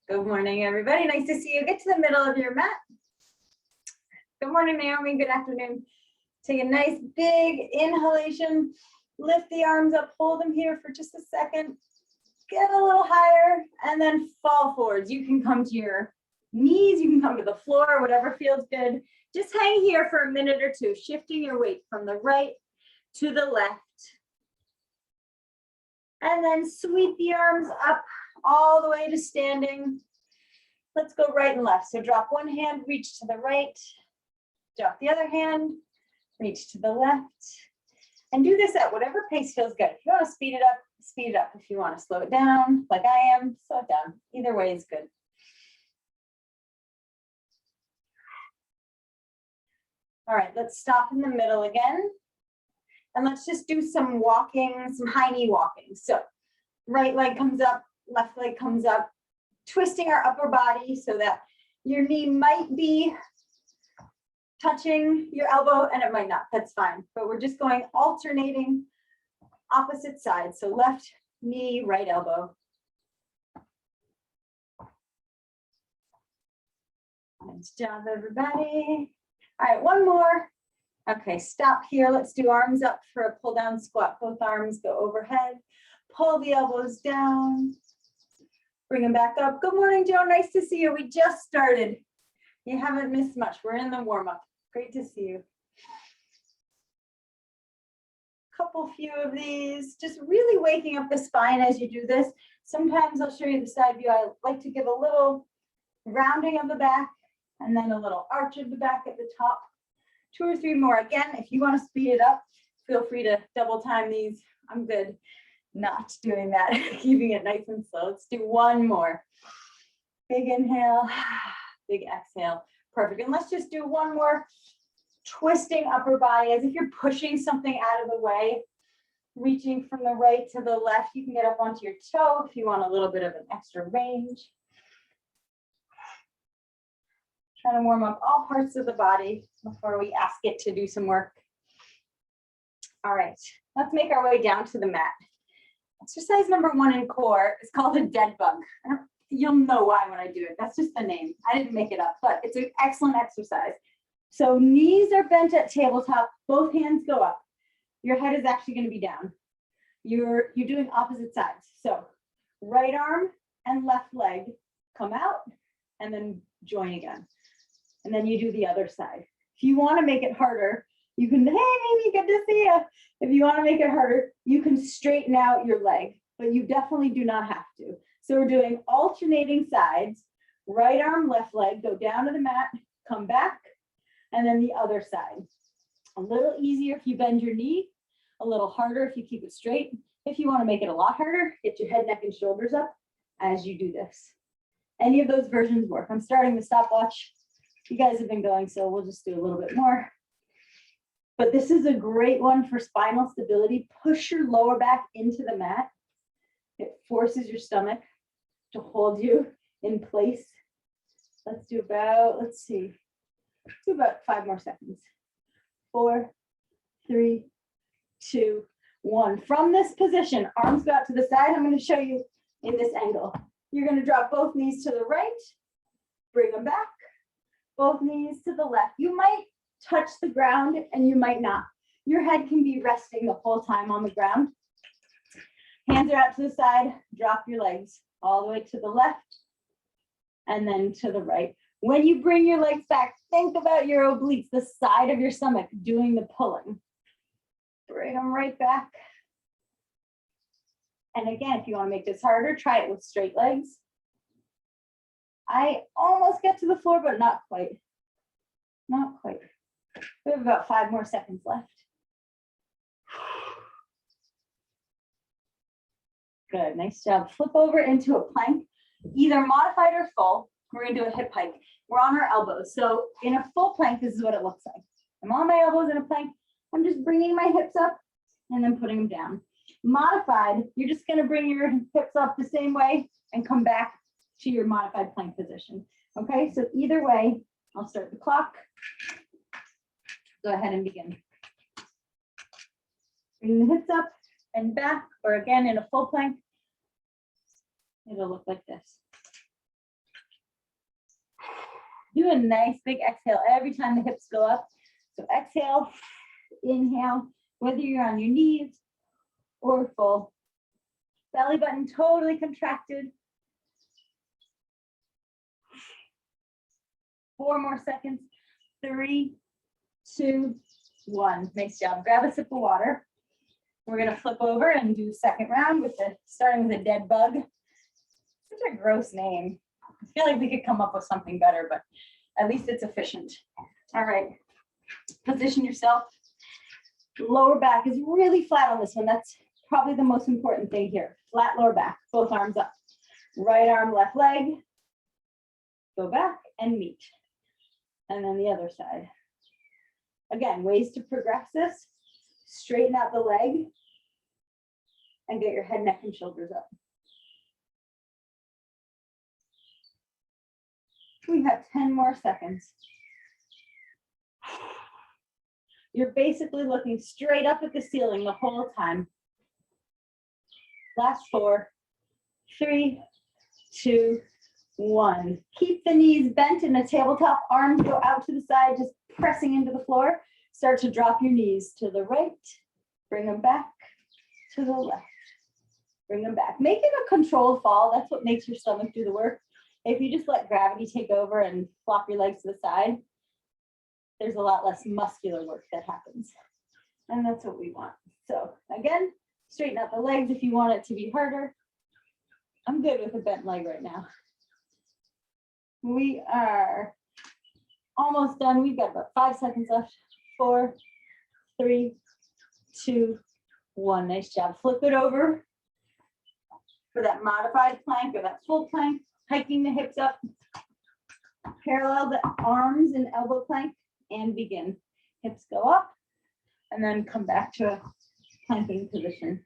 Good morning, everybody. Nice to see you. Get to the middle of your mat. Good morning, Naomi. Good afternoon. Take a nice big inhalation. Lift the arms up, hold them here for just a second. Get a little higher and then fall forwards. You can come to your knees, you can come to the floor, whatever feels good. Just hang here for a minute or two, shifting your weight from the right to the left. And then sweep the arms up all the way to standing. Let's go right and left. So drop one hand, reach to the right, drop the other hand, reach to the left. And do this at whatever pace feels good. If you want to speed it up, speed it up. If you want to slow it down, like I am, slow it down. Either way is good. All right, let's stop in the middle again. And let's just do some walking, some high knee walking. So right leg comes up, left leg comes up, twisting our upper body so that your knee might be touching your elbow and it might not, that's fine. But we're just going alternating opposite sides. So left knee, right elbow. Nice job, everybody. All right, one more. Okay, stop here. Let's do arms up for a pull down squat. Both arms go overhead. Pull the elbows down. Bring them back up. Good morning, Joe. Nice to see you. We just started. You haven't missed much. We're in the warm up. Great to see you. Couple few of these, just really waking up the spine as you do this. Sometimes I'll show you the side view. I like to give a little rounding of the back and then a little arch of the back at the top. 2 or 3 more. Again, if you want to speed it up, feel free to double time these. I'm good not doing that, keeping it nice and slow. Let's do one more. Big inhale, big exhale. Perfect. And let's just do one more. Twisting upper body as if you're pushing something out of the way, reaching from the right to the left. You can get up onto your toe if you want a little bit of an extra range. Trying to warm up all parts of the body before we ask it to do some work. All right, let's make our way down to the mat. Exercise number 1 in core is called a dead bug. You'll know why when I do it. That's just the name. I didn't make it up, but it's an excellent exercise. So knees are bent at tabletop, both hands go up. Your head is actually going to be down. You're doing opposite sides. So right arm and left leg come out and then join again. And then you do the other side. If you want to make it harder, you can, hey, Amy, good to see you. If you want to make it harder, you can straighten out your leg, but you definitely do not have to. So we're doing alternating sides, right arm, left leg, go down to the mat, come back, and then the other side. A little easier if you bend your knee, a little harder if you keep it straight. If you want to make it a lot harder, get your head, neck, and shoulders up as you do this. Any of those versions work. I'm starting the stopwatch. You guys have been going, so we'll just do a little bit more. But this is a great one for spinal stability. Push your lower back into the mat. It forces your stomach to hold you in place. Let's do about, let's see. Do about 5 more seconds. 4, 3, 2, 1. From this position, arms go out to the side. I'm going to show you in this angle. You're going to drop both knees to the right, bring them back, both knees to the left. You might touch the ground and you might not. Your head can be resting the whole time on the ground. Hands are out to the side, drop your legs all the way to the left and then to the right. When you bring your legs back, think about your obliques, the side of your stomach doing the pulling. Bring them right back. And again, if you want to make this harder, try it with straight legs. I almost get to the floor, but not quite. Not quite. We have about 5 more seconds left. Good, nice job. Flip over into a plank, either modified or full. We're gonna do a hip hike. We're on our elbows. So in a full plank, this is what it looks like. I'm on my elbows in a plank. I'm just bringing my hips up and then putting them down. Modified, you're just gonna bring your hips up the same way and come back to your modified plank position. Okay, so either way, I'll start the clock. Go ahead and begin. Bring the hips up and back, or again in a full plank, it'll look like this. do a nice big exhale every time the hips go up. So exhale, inhale, whether you're on your knees or full. Belly button totally contracted. 4 more seconds. 3, 2, 1. Nice job. Grab a sip of water. We're going to flip over and do second round with starting with a dead bug. Such a gross name. I feel like we could come up with something better, but at least it's efficient. All right. Position yourself. Lower back is really flat on this one. That's probably the most important thing here. Flat lower back, both arms up. Right arm, left leg. Go back and meet. And then the other side. Again, ways to progress this. Straighten out the leg and get your head, neck, and shoulders up. We have 10 more seconds. You're basically looking straight up at the ceiling the whole time. Last 4, 3, 2, 1. Keep the knees bent in a tabletop. Arms go out to the side, just pressing into the floor. Start to drop your knees to the right. Bring them back to the left. Bring them back. Make it a controlled fall. That's what makes your stomach do the work. If you just let gravity take over and flop your legs to the side, there's a lot less muscular work that happens. And that's what we want. So again, straighten out the legs if you want it to be harder. I'm good with a bent leg right now. We are almost done. We've got about 5 seconds left. 4, 3, 2, 1. Nice job. Flip it over for that modified plank or that full plank. Hiking the hips up. Parallel the arms and elbow plank and begin. Hips go up and then come back to a planking position.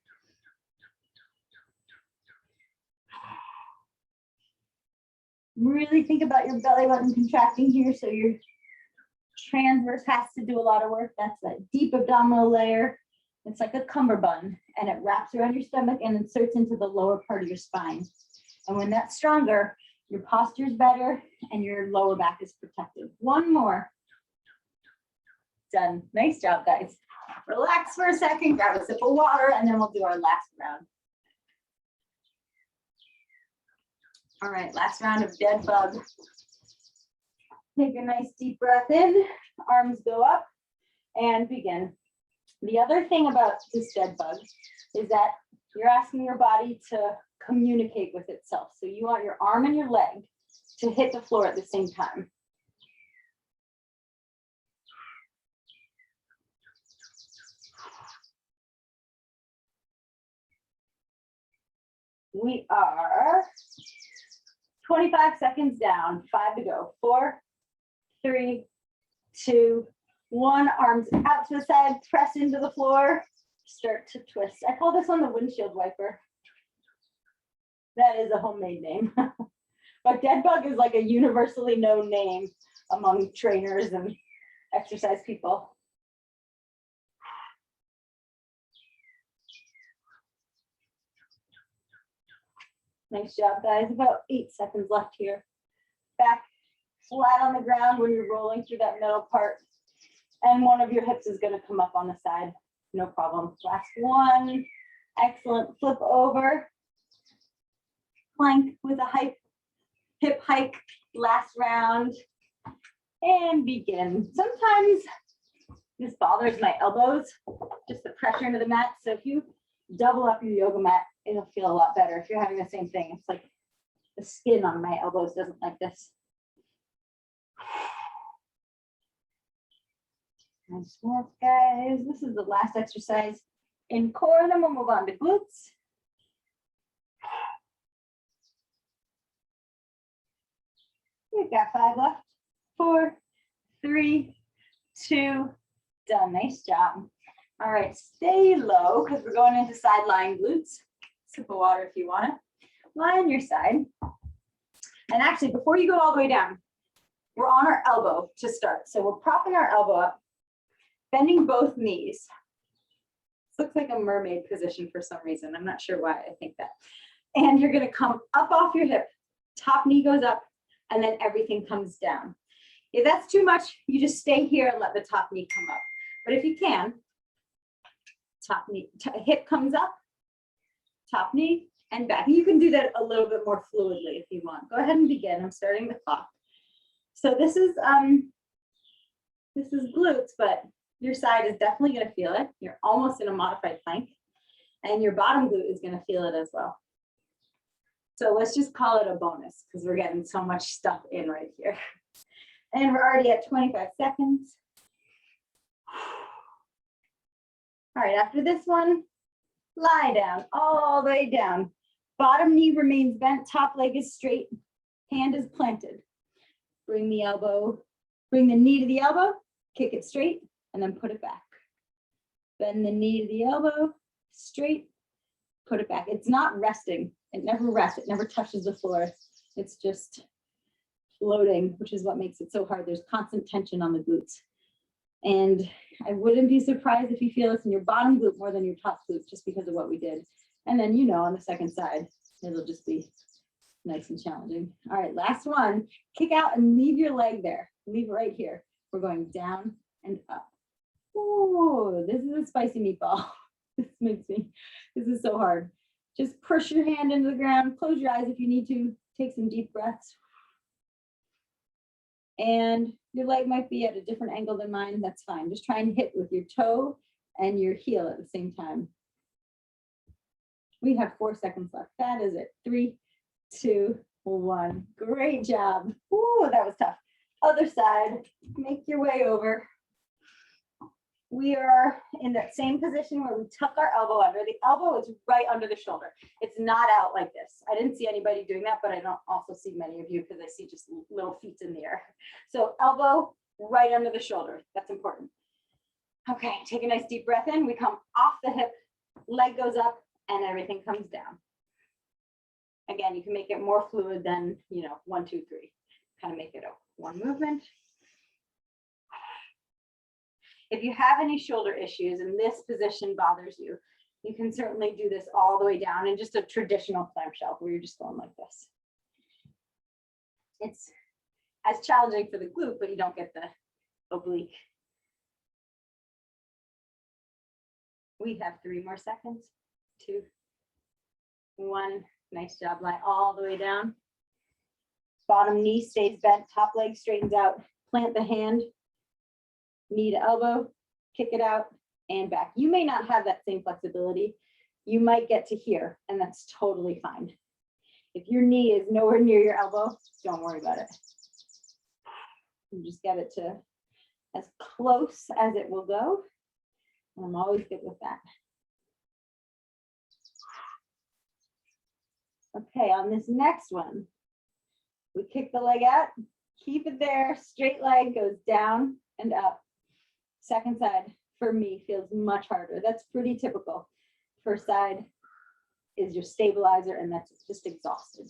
Really think about your belly button contracting here, so your transverse has to do a lot of work. That's that deep abdominal layer. It's like a cummerbund, and it wraps around your stomach and inserts into the lower part of your spine. And when that's stronger, your posture is better and your lower back is protected. 1 more. Done. Nice job, guys. Relax for a second, grab a sip of water, and then we'll do our last round. All right, last round of dead bug. Take a nice deep breath in, arms go up, and begin. The other thing about this dead bug is that you're asking your body to communicate with itself. So you want your arm and your leg to hit the floor at the same time. We are 25 seconds down, 5 to go. 4, 3, 2, 1. Arms out to the side, press into the floor, start to twist. I call this one the Windshield Wiper. That is a homemade name. But dead bug is like a universally known name among trainers and exercise people. Nice job, guys. About 8 seconds left here. Back flat on the ground when you're rolling through that middle part. And one of your hips is going to come up on the side. No problem. Last 1. Excellent. Flip over. Plank with a hip hike. Last round. And begin. Sometimes this bothers my elbows, just the pressure into the mat. So if you double up your yoga mat, it'll feel a lot better. If you're having the same thing, it's like the skin on my elbows doesn't like this. Nice work, guys. This is the last exercise in core, and then we'll move on to glutes. We've got 5 left. 4, 3, 2, done. Nice job. All right, stay low because we're going into side lying glutes. Sip of water if you want it. Lie on your side. And actually, before you go all the way down, we're on our elbow to start. So we're propping our elbow up, bending both knees. This looks like a mermaid position for some reason. I'm not sure why I think that. And you're going to come up off your hip. Top knee goes up, and then everything comes down. If that's too much, you just stay here and let the top knee come up. But if you can, top knee, hip comes up, top knee, and back. You can do that a little bit more fluidly if you want. Go ahead and begin. I'm starting the clock. So this is glutes, but your side is definitely going to feel it. You're almost in a modified plank, and your bottom glute is going to feel it as well. So let's just call it a bonus because we're getting so much stuff in right here. And we're already at 25 seconds. All right, after this one, lie down, all the way down. Bottom knee remains bent, top leg is straight, hand is planted. Bring the knee to the elbow, kick it straight, and then put it back. Bend the knee to the elbow, straight, put it back. It's not resting. It never rests. It never touches the floor. It's just floating, which is what makes it so hard. There's constant tension on the glutes. And I wouldn't be surprised if you feel this in your bottom glute more than your top glute, just because of what we did. And then, on the second side, it'll just be nice and challenging. All right, last one. Kick out and leave your leg there. Leave it right here. We're going down and up. Ooh, this is a spicy meatball. This is so hard. Just push your hand into the ground. Close your eyes if you need to. Take some deep breaths. And your leg might be at a different angle than mine. That's fine. Just try and hit with your toe and your heel at the same time. We have 4 seconds left. That is it. 3, 2, 1. Great job. Ooh, that was tough. Other side. Make your way over. We are in that same position where we tuck our elbow under. The elbow is right under the shoulder. It's not out like this. I didn't see anybody doing that, but I don't also see many of you because I see just little feet in the air. So elbow right under the shoulder. That's important. Okay, take a nice deep breath in. We come off the hip, leg goes up, and everything comes down. Again, you can make it more fluid than, 1, 2, 3. Kind of make it a one movement. If you have any shoulder issues and this position bothers you, you can certainly do this all the way down in just a traditional clamshell where you're just going like this. It's as challenging for the glute, but you don't get the oblique. We have 3 more seconds. 2, 1. Nice job. Lie all the way down. Bottom knee stays bent. Top leg straightens out. Plant the hand. Knee to elbow. Kick it out and back. You may not have that same flexibility. You might get to here, and that's totally fine. If your knee is nowhere near your elbow, don't worry about it. You just get it to as close as it will go. And I'm always good with that. Okay, on this next one, we kick the leg out, keep it there, straight leg goes down and up. Second side, for me, feels much harder. That's pretty typical. First side is your stabilizer, and that's just exhausted.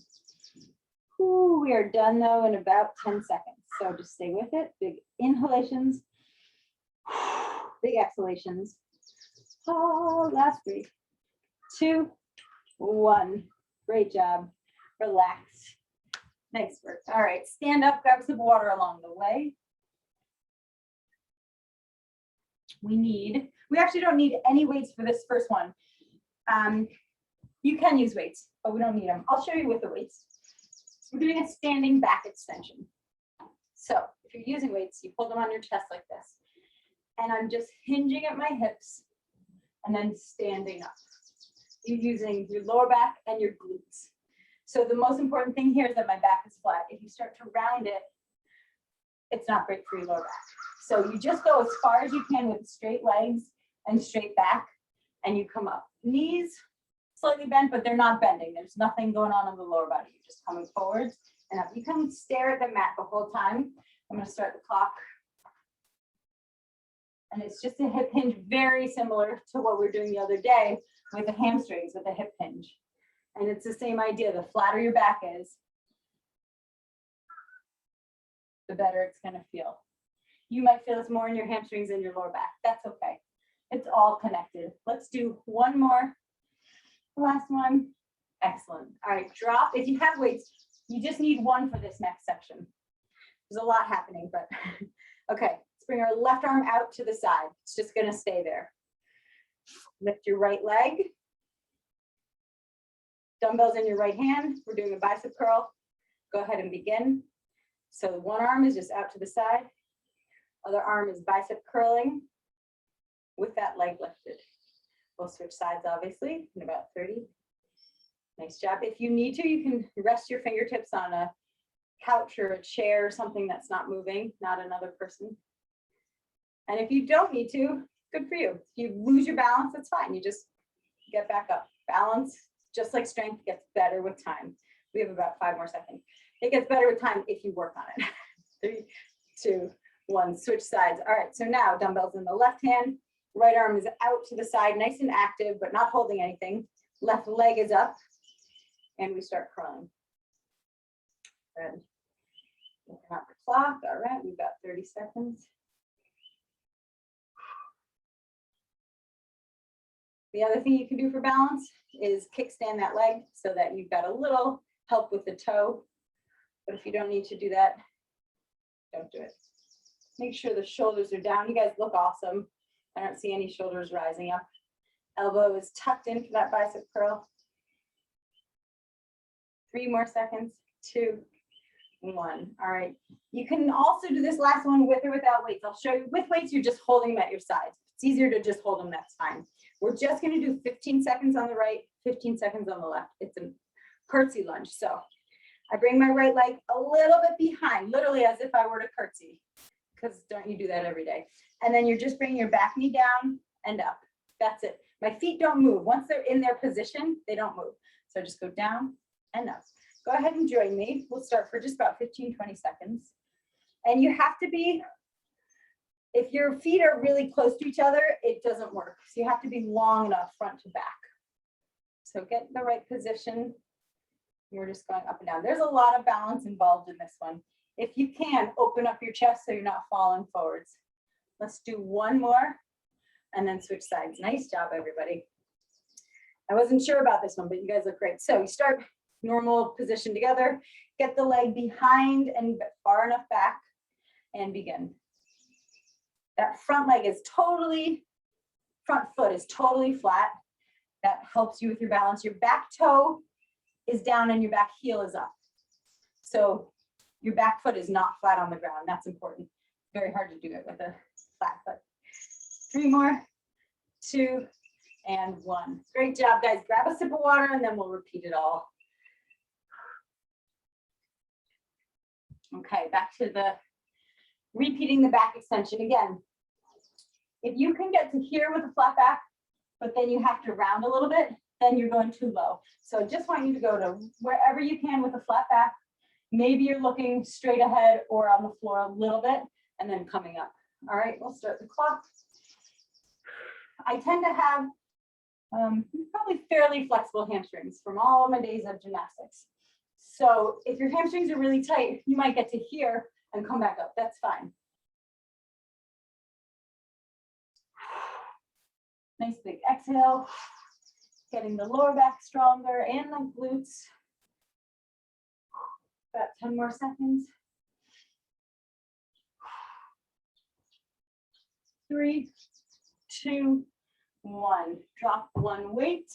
Ooh, we are done, though, in about 10 seconds. So just stay with it. Big inhalations, big exhalations. Oh, last 3, 2, 1. Great job. Relax. Nice work. All right, stand up, grab some water along the way. We actually don't need any weights for this first one. You can use weights, but we don't need them. I'll show you with the weights. We're doing a standing back extension. So if you're using weights, you pull them on your chest like this. And I'm just hinging at my hips and then standing up. You're using your lower back and your glutes. So the most important thing here is that my back is flat. If you start to round it, it's not great for your lower back. So you just go as far as you can with straight legs and straight back, and you come up. Knees slightly bent, but they're not bending. There's nothing going on the lower body. You're just coming forward and up. You can stare at the mat the whole time. I'm going to start the clock. And it's just a hip hinge, very similar to what we were doing the other day with the hamstrings, with a hip hinge. And it's the same idea. The flatter your back is, the better it's going to feel. You might feel this more in your hamstrings than your lower back. That's okay. It's all connected. Let's do one more. Last one. Excellent. All right, drop. If you have weights, you just need one for this next section. There's a lot happening, but okay. Let's bring our left arm out to the side. It's just gonna stay there. Lift your right leg. Dumbbells in your right hand. We're doing a bicep curl. Go ahead and begin. So one arm is just out to the side. Other arm is bicep curling with that leg lifted. We'll switch sides, obviously, in about 30. Nice job. If you need to, you can rest your fingertips on a couch or a chair or something that's not moving, not another person. And if you don't need to, good for you. If you lose your balance, that's fine. You just get back up. Balance, just like strength, gets better with time. We have about 5 more seconds. It gets better with time if you work on it. 3, 2, 1, switch sides. All right, so now dumbbells in the left hand. Right arm is out to the side, nice and active, but not holding anything. Left leg is up, and we start curling. Good. Looking at the clock. All right, we've got 30 seconds. The other thing you can do for balance is kickstand that leg so that you've got a little help with the toe. But if you don't need to do that, don't do it. Make sure the shoulders are down. You guys look awesome. I don't see any shoulders rising up. Elbow is tucked in for that bicep curl. 3 more seconds. 2, 1. All right. You can also do this last one with or without weights. I'll show you. With weights, you're just holding them at your sides. It's easier to just hold them, that's fine. We're just going to do 15 seconds on the right, 15 seconds on the left. It's a curtsy lunge. So I bring my right leg a little bit behind, literally as if I were to curtsy, because don't you do that every day? And then you're just bringing your back knee down and up. That's it. My feet don't move. Once they're in their position, they don't move. So just go down and up. Go ahead and join me. We'll start for just about 15, 20 seconds. And you have to be, if your feet are really close to each other, it doesn't work. So you have to be long enough front to back. So get in the right position. We're just going up and down. There's a lot of balance involved in this one. If you can, open up your chest so you're not falling forwards. Let's do one more and then switch sides. Nice job, everybody. I wasn't sure about this one, but you guys look great. So you start normal position together, get the leg behind and far enough back and begin. That front leg is totally, front foot is totally flat. That helps you with your balance. Your back toe is down and your back heel is up. So your back foot is not flat on the ground. That's important. Very hard to do it with a flat foot. 3 more, 2, and 1. Great job, guys. Grab a sip of water and then we'll repeat it all. Okay, back to the repeating the back extension again. If you can get to here with a flat back, but then you have to round a little bit, then you're going too low. So I just want you to go to wherever you can with a flat back. Maybe you're looking straight ahead or on the floor a little bit and then coming up. All right, we'll start the clock. I tend to have probably fairly flexible hamstrings from all of my days of gymnastics. So if your hamstrings are really tight, you might get to here and come back up. That's fine. Nice big exhale, getting the lower back stronger and the glutes. About 10 more seconds. 3, 2, 1. Drop one weight.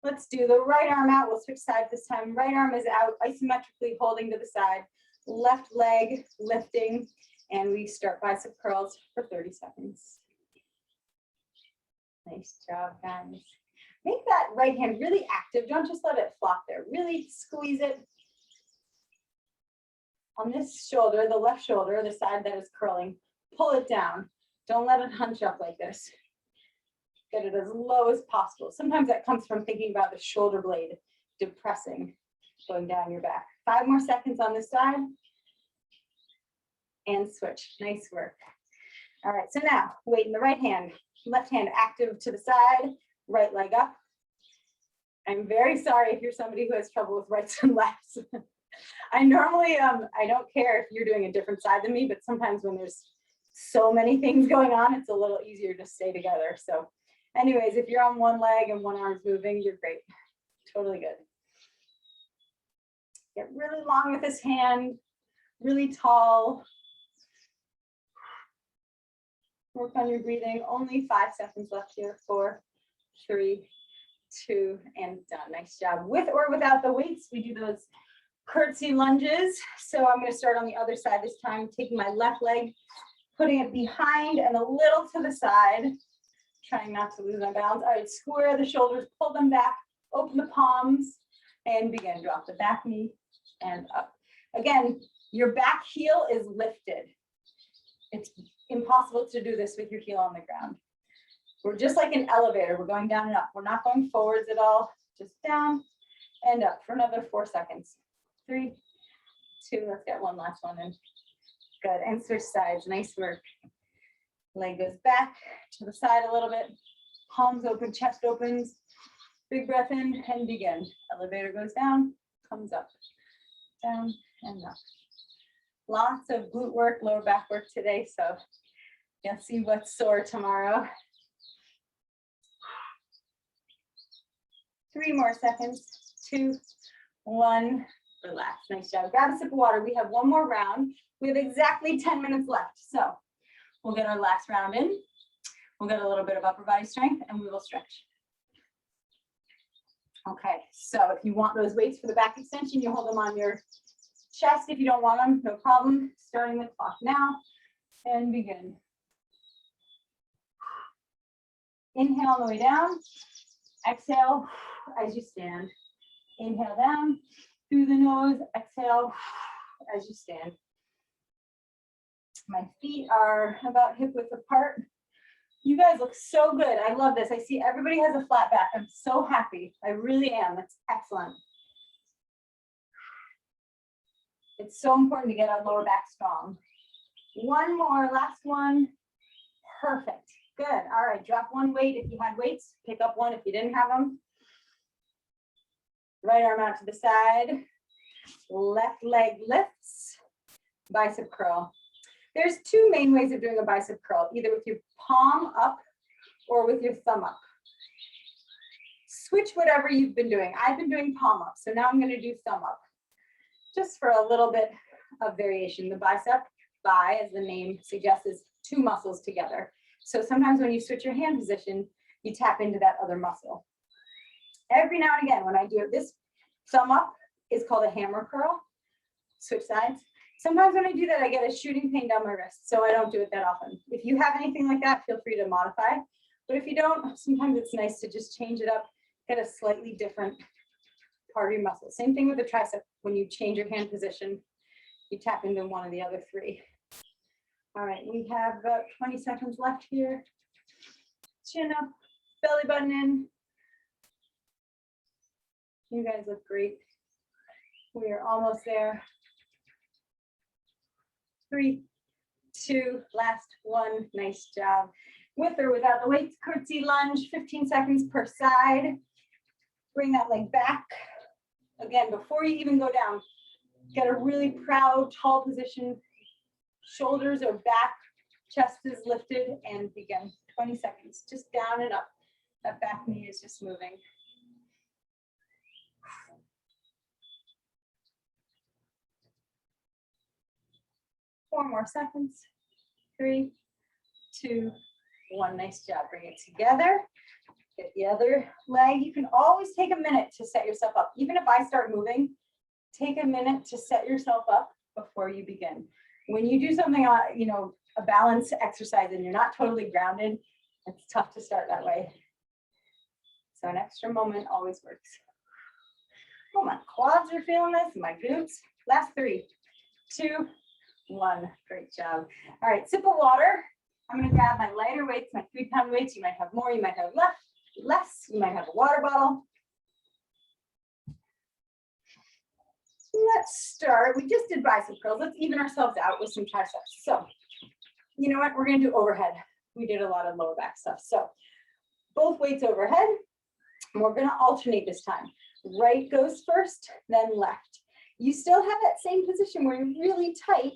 Let's do the right arm out. We'll switch sides this time. Right arm is out, isometrically holding to the side. Left leg lifting, and we start bicep curls for 30 seconds. Nice job, guys. Make that right hand really active. Don't just let it flop there. Really squeeze it. On this shoulder, the left shoulder, the side that is curling, pull it down. Don't let it hunch up like this. Get it as low as possible. Sometimes that comes from thinking about the shoulder blade depressing, going down your back. 5 more seconds on this side. And switch. Nice work. All right, so now weight in the right hand, left hand active to the side, right leg up. I'm very sorry if you're somebody who has trouble with rights and lefts. I normally, I don't care if you're doing a different side than me, but sometimes when there's so many things going on, it's a little easier to stay together. So anyways, if you're on one leg and one arm's moving, you're great. Totally good. Get really long with this hand. really tall. Work on your breathing. Only 5 seconds left here. 4, 3, 2, and done. Nice job. With or without the weights, we do those curtsy lunges. So I'm going to start on the other side this time, taking my left leg, putting it behind and a little to the side, trying not to lose my balance. All right, square the shoulders, pull them back, open the palms, and begin. Drop the back knee and up. Again, your back heel is lifted. It's impossible to do this with your heel on the ground. We're just like an elevator. We're going down and up. We're not going forwards at all. Just down and up for another 4 seconds. 3, 2, let's get one last one in. Good, and switch sides, nice work. Leg goes back to the side a little bit. Palms open, chest opens. Big breath in and begin. Elevator goes down, comes up. Down and up. Lots of glute work, lower back work today, so you'll see what's sore tomorrow. 3 more seconds. 2, 1, relax. Nice job. Grab a sip of water. We have one more round. We have exactly 10 minutes left, so we'll get our last round in. We'll get a little bit of upper body strength, and we will stretch. Okay, so if you want those weights for the back extension, you hold them on your chest. If you don't want them, no problem. Starting the clock now and begin. Inhale on the way down. Exhale as you stand. Inhale down through the nose. Exhale as you stand. My feet are about hip width apart. You guys look so good. I love this. I see everybody has a flat back. I'm so happy. I really am. That's excellent. It's so important to get our lower back strong. One more, last one. Perfect. Good. All right, drop one weight if you had weights. Pick up one if you didn't have them. Right arm out to the side. Left leg lifts. Bicep curl. There's 2 main ways of doing a bicep curl, either with your palm up or with your thumb up. Switch whatever you've been doing. I've been doing palm up, so now I'm going to do thumb up. Just for a little bit of variation. The bicep, bi, as the name suggests, is 2 muscles together. So sometimes when you switch your hand position, you tap into that other muscle. Every now and again, when I do it, this thumb up is called a hammer curl. Switch sides. Sometimes when I do that, I get a shooting pain down my wrist, so I don't do it that often. If you have anything like that, feel free to modify. But if you don't, sometimes it's nice to just change it up, get a slightly different part of your muscle. Same thing with the tricep. When you change your hand position, you tap into one of the other 3. All right, we have about 20 seconds left here. Chin up, belly button in. You guys look great. We are almost there. 3, 2, last one. Nice job. With or without the weights, curtsy lunge, 15 seconds per side. Bring that leg back. Again, before you even go down, get a really proud, tall position. Shoulders are back, chest is lifted, and begin. 20 seconds, just down and up. That back knee is just moving. Four more seconds. 3, 2, 1. Nice job. Bring it together. Get the other leg. You can always take a minute to set yourself up. Even if I start moving, take a minute to set yourself up before you begin. When you do something on, a balance exercise and you're not totally grounded, it's tough to start that way. So an extra moment always works. Oh, my quads are feeling this, my glutes. Last 3, 2, 1. Great job. All right, sip of water. I'm going to grab my lighter weights, my 3-pound weights. You might have more, you might have less. You might have a water bottle. Let's start. We just did bicep curls. Let's even ourselves out with some triceps. So, you know what? We're going to do overhead. We did a lot of lower back stuff. So, both weights overhead. And we're going to alternate this time. Right goes first, then left. You still have that same position where you're really tight.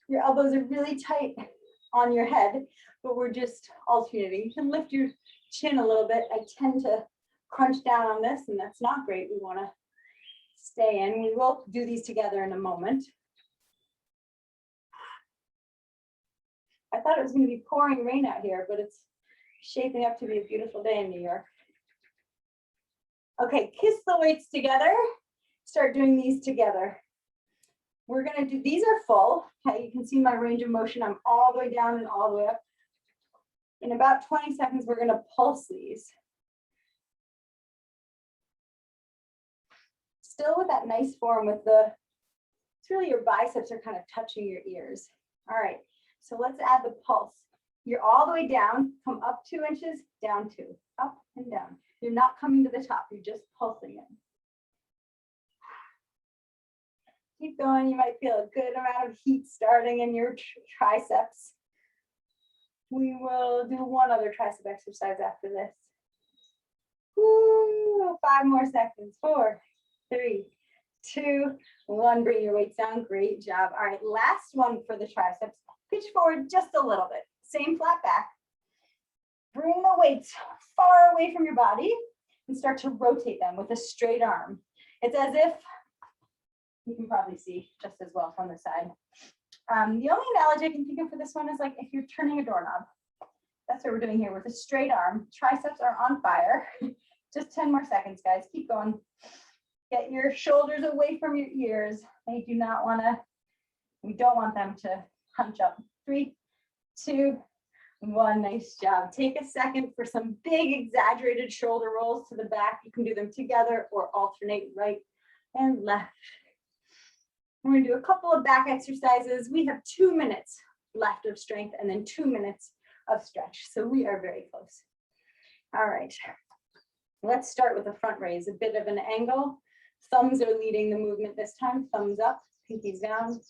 Your elbows are really tight on your head, but we're just alternating. You can lift your chin a little bit. I tend to crunch down on this, and that's not great. We want to stay in. We will do these together in a moment. thought it was going to be pouring rain out here, but it's shaping up to be a beautiful day in New York. Okay, kiss the weights together. Start doing these together. We're going to do, these are full. Okay, you can see my range of motion. I'm all the way down and all the way up. In about 20 seconds, we're going to pulse these. Still with that nice form with the, it's really your biceps are kind of touching your ears. All right, so let's add the pulse. You're all the way down, come up 2 inches, down 2, up and down. You're not coming to the top, you're just pulsing it. Keep going, you might feel a good amount of heat starting in your triceps. We will do one other tricep exercise after this. Woo, 5 more seconds, 4, 3, 2, 1. Bring your weights down, great job. All right, last one for the triceps. Pitch forward just a little bit, same flat back. Bring the weights far away from your body and start to rotate them with a straight arm. It's as if, you can probably see just as well from the side. The only analogy I can think of for this one is like if you're turning a doorknob. That's what we're doing here with a straight arm. Triceps are on fire. Just 10 more seconds, guys. Keep going. Get your shoulders away from your ears. We don't want them to hunch up. 3, 2, 1. Nice job. Take a second for some big exaggerated shoulder rolls to the back. You can do them together or alternate right and left. We're going to do a couple of back exercises. We have 2 minutes left of strength and then 2 minutes of stretch. So we are very close. All right. Let's start with a front raise, a bit of an angle. Thumbs are leading the movement this time. Thumbs up, pinkies down.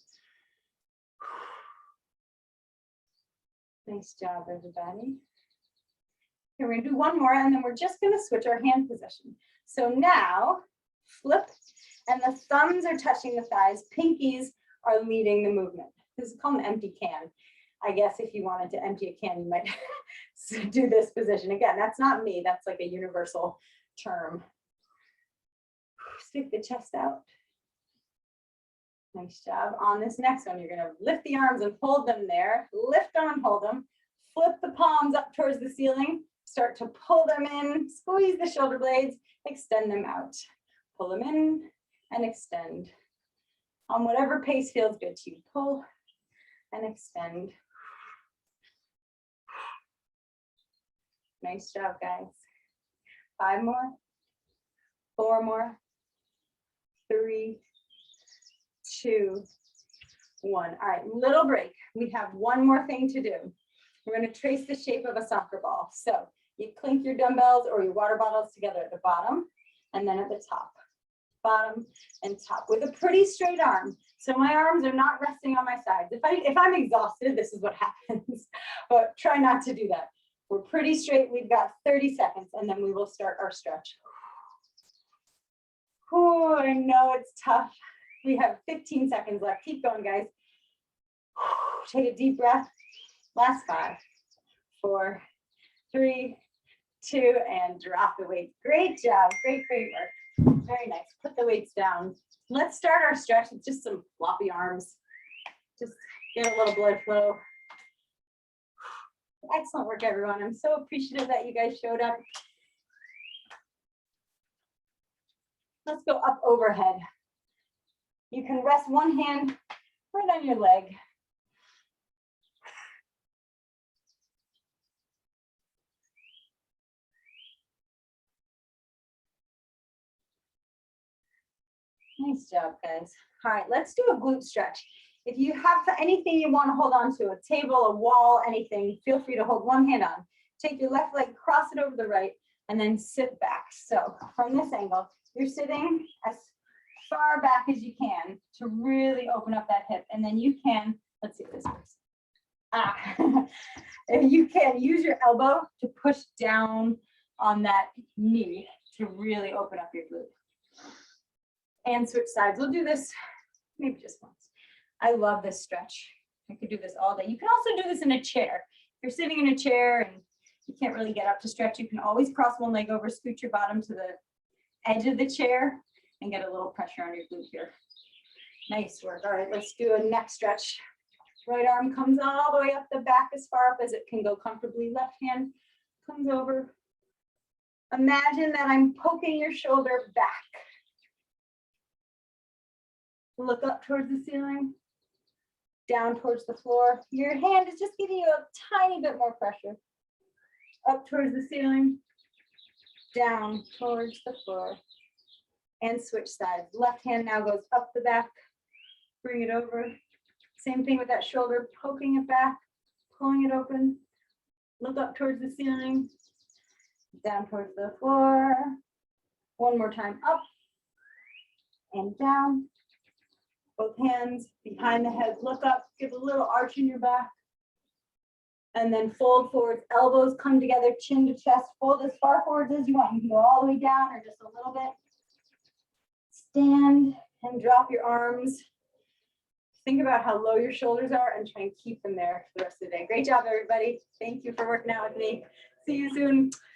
Nice job, everybody. Okay, we're going to do one more, and then we're just going to switch our hand position. So now, flip, and the thumbs are touching the thighs. Pinkies are leading the movement. This is called an empty can. I guess if you wanted to empty a can, you might do this position. Again, that's not me. That's like a universal term. Stick the chest out. Nice job. On this next one, you're going to lift the arms and hold them there. Lift them and hold them. Flip the palms up towards the ceiling. Start to pull them in. Squeeze the shoulder blades. Extend them out. Pull them in and extend. On whatever pace feels good to you. Pull and extend. Nice job, guys. 5 more. 4 more. 3, 2, 1. All right, little break. We have one more thing to do. We're going to trace the shape of a soccer ball. So you clink your dumbbells or your water bottles together at the bottom and then at the top. Bottom and top with a pretty straight arm. So my arms are not resting on my sides. If I'm exhausted, this is what happens. But try not to do that. We're pretty straight. We've got 30 seconds and then we will start our stretch. Oh, I know it's tough. We have 15 seconds left. Keep going, guys. Take a deep breath. Last 5, 4, 3, 2, and drop the weight. Great job. Great work. Very nice. Put the weights down. Let's start our stretch with just some floppy arms. Just get a little blood flow. Excellent work, everyone. I'm so appreciative that you guys showed up. Let's go up overhead. You can rest one hand right on your leg. Nice job, guys. All right, let's do a glute stretch. If you have anything you want to hold on to, a table, a wall, anything, feel free to hold one hand on. Take your left leg, cross it over the right, and then sit back. So from this angle, you're sitting as far back as you can to really open up that hip. And then you can, let's see if this works. You can use your elbow to push down on that knee to really open up your glute. And switch sides. We'll do this maybe just once. I love this stretch. I could do this all day. You can also do this in a chair. If you're sitting in a chair and you can't really get up to stretch, you can always cross one leg over, scoot your bottom to the edge of the chair and get a little pressure on your glute here. Nice work. All right, let's do a neck stretch. Right arm comes all the way up the back as far up as it can go comfortably. Left hand comes over. Imagine that I'm poking your shoulder back. Look up towards the ceiling, down towards the floor. Your hand is just giving you a tiny bit more pressure. Up towards the ceiling, down towards the floor. And switch sides. Left hand now goes up the back. Bring it over. Same thing with that shoulder, poking it back, pulling it open. Look up towards the ceiling, down towards the floor. One more time, up and down. Both hands behind the head, look up, give a little arch in your back. And then fold forwards, elbows come together, chin to chest. Fold as far forwards as you want. You can go all the way down or just a little bit. Stand and drop your arms. Think about how low your shoulders are and try and keep them there for the rest of the day. Great job, everybody. Thank you for working out with me. See you soon.